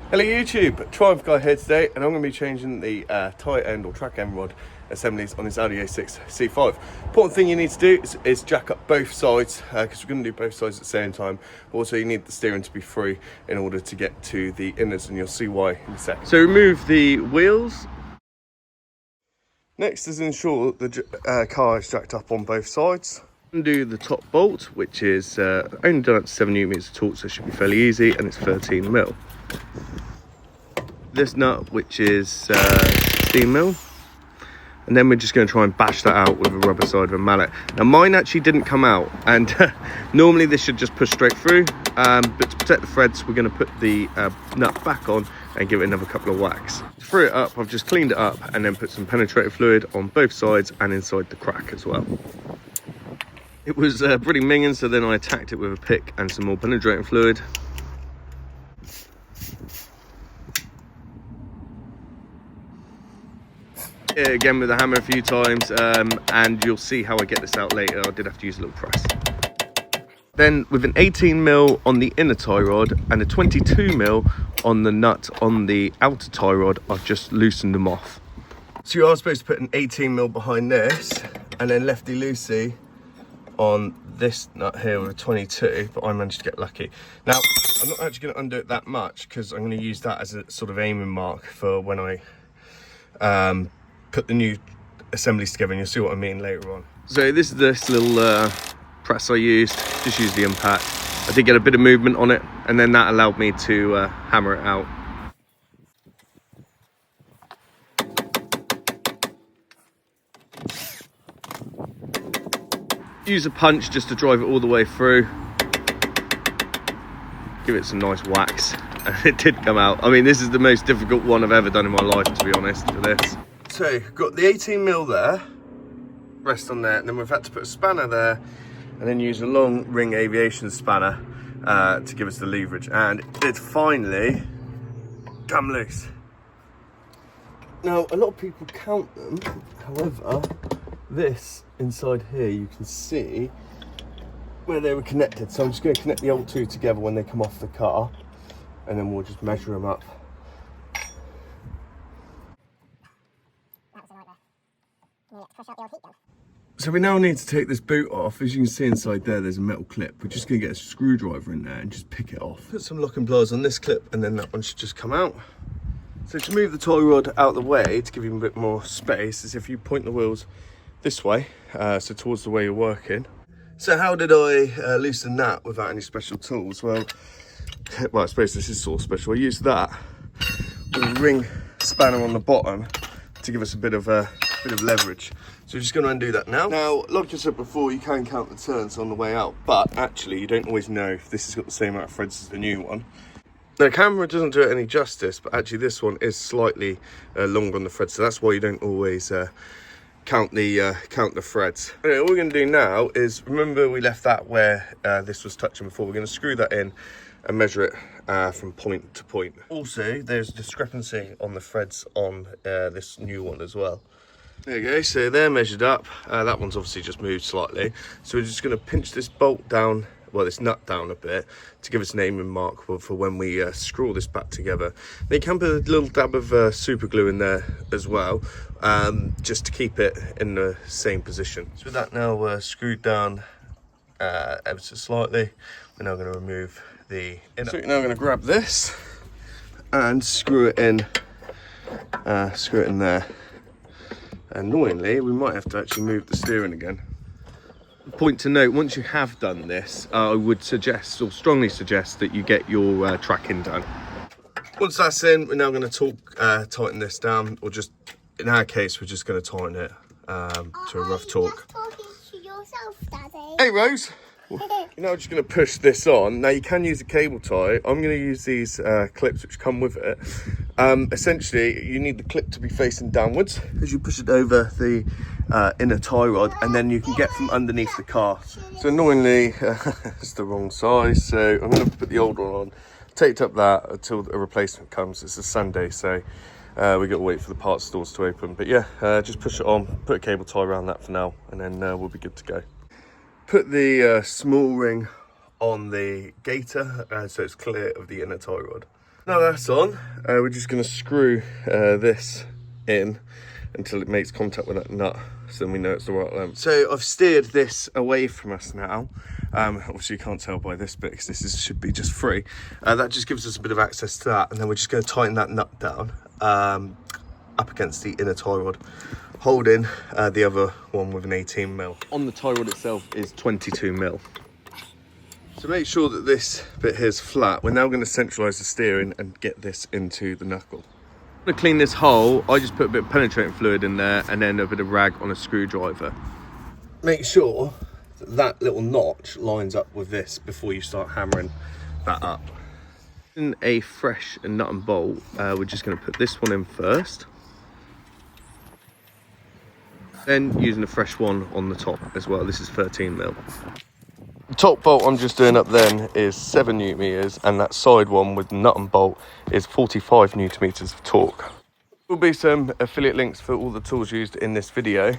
Hello YouTube, Triumph Guy here today, and I'm going to be changing the tyre end or track end rod assemblies on this Audi A6 C5. Important thing you need to do is jack up both sides, because we're going to do both sides at the same time. Also, you need the steering to be free in order to get to the innards, and you'll see why in a second. So remove the wheels. Next is ensure the car is jacked up on both sides. Undo the top bolt, which is only done up to 7 newtons of torque, so it should be fairly easy, and it's 13mm. This nut, which is 16mm, and then we're just going to try and bash that out with a rubber side of a mallet. Now mine actually didn't come out, and normally this should just push straight through, but to protect the threads we're going to put the nut back on and give it another couple of whacks. To free it up, I've just cleaned it up and then put some penetrator fluid on both sides and inside the crack as well. It was pretty minging, so then I attacked it with a pick and some more penetrating fluid. Again with the hammer a few times, and you'll see how I get this out later. I did have to use a little press. Then with an 18mm on the inner tie rod and a 22mm on the nut on the outer tie rod, I've just loosened them off. So you are supposed to put an 18mm behind this and then lefty-loosey on this nut here with a 22, but I managed to get lucky. Now, I'm not actually going to undo it that much because I'm going to use that as a sort of aiming mark for when I put the new assemblies together, and you'll see what I mean later on. So this is this little press I used, just use the impact. I did get a bit of movement on it, and then that allowed me to hammer it out. Use a punch just to drive it all the way through. Give it some nice whacks, and it did come out. I mean, this is the most difficult one I've ever done in my life, to be honest, for this. So, got the 18mm there, rest on there, and then we've had to put a spanner there, and then use a long ring aviation spanner to give us the leverage, and it did finally come loose. Now, a lot of people count them, however, this inside here, you can see where they were connected, so I'm just going to connect the old two together when they come off the car, and then we'll just measure them up. So we now need to take this boot off. As you can see inside there's a metal clip. We're just going to get a screwdriver in there and just pick it off. Put some locking pliers on this clip, and then that one should just come out. So to move the toy rod out of the way, to give you a bit more space, is if you point the wheels this way, so towards the way you're working. So how did I loosen that without any special tools? Well, I suppose this is sort of special. I used that with a ring spanner on the bottom to give us a bit of leverage. So we're just going to undo that now. Now, like I said before, you can count the turns on the way out, but actually you don't always know if this has got the same amount of threads as the new one. Now, the camera doesn't do it any justice, but actually this one is slightly longer on the threads, so that's why you don't always count the threads. Anyway, all we're going to do now is, remember we left that where this was touching before. We're going to screw that in and measure it from point to point. Also, there's discrepancy on the threads on this new one as well. There you go, so they're measured up. That one's obviously just moved slightly. So we're just going to pinch this bolt down, well, this nut down a bit, to give us an aiming mark for when we screw all this back together. Then you can put a little dab of super glue in there as well, just to keep it in the same position. So with that now screwed down ever so slightly, we're now going to remove the inner. So we're now going to grab this and screw it in there. Annoyingly, we might have to actually move the steering again. Point to note, once you have done this, I would suggest, or strongly suggest, that you get your tracking done. Once that's in, we're now going to tighten this down, or just, in our case, we're just going to tighten it to a rough torque. Talking to yourself, Daddy. Hey, Rose! You're now just going to push this on. Now, you can use a cable tie. I'm going to use these clips which come with it. Essentially, you need the clip to be facing downwards as you push it over the inner tie rod, and then you can get from underneath the car. So annoyingly, it's the wrong size, so I'm going to put the old one on, taped up that until a replacement comes. It's a Sunday, so we got to wait for the parts stores to open. But yeah, just push it on, put a cable tie around that for now, and then we'll be good to go. Put the small ring on the gator so it's clear of the inner tie rod. Now that's on, we're just going to screw this in until it makes contact with that nut, so then we know it's the right length. So I've steered this away from us now. Obviously you can't tell by this bit because should be just free. That just gives us a bit of access to that, and then we're just going to tighten that nut down up against the inner tie rod, holding the other one with an 18mm. On the tie rod itself is 22mm. So make sure that this bit here is flat. We're now going to centralise the steering and get this into the knuckle. To clean this hole, I just put a bit of penetrating fluid in there and then a bit of rag on a screwdriver. Make sure that that little notch lines up with this before you start hammering that up. In a fresh nut and bolt, we're just going to put this one in first. Then using a fresh one on the top as well. This is 13mm. The top bolt I'm just doing up then is 7 Newton meters, and that side one with nut and bolt is 45 Newton meters of torque. There will be some affiliate links for all the tools used in this video,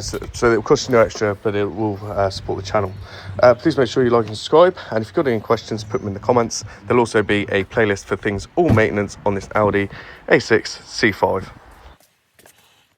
so it will cost you no extra, but it will support the channel. Please make sure you like and subscribe, and if you've got any questions, put them in the comments. There'll also be a playlist for things all maintenance on this Audi A6 C5.